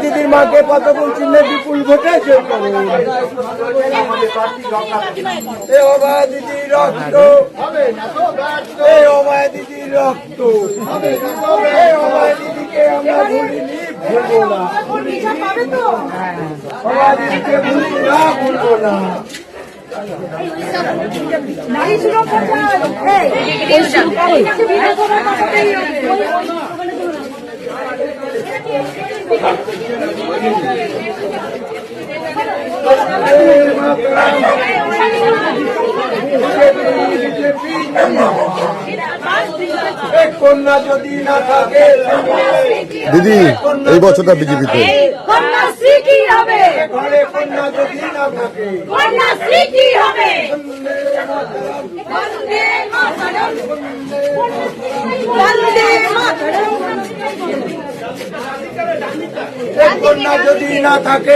দিদির মাকে পদগুণ চিহ্নে বিপুল ভোটে জয় করুন। এ অভয়া দিদির রক্ত, এ অভয়া দিদির রক্ত, এ অভয়া দিদিকে আমরা ভুলিনি, ভুলবো না। অভয়া দিদিকে ভুলি না, ভুলবো না। নারী সুরক্ষা কন্যা যদি না থাকে দিদি এই বছরটা বিজেপিতে কন্যাশ্রী কি হবে? ঘরে কন্যা যদি না থাকে কন্যাশ্রী কি হবে? বন্দে মাতরম, বন্দে মাতরম। কন্যা যদি না থাকে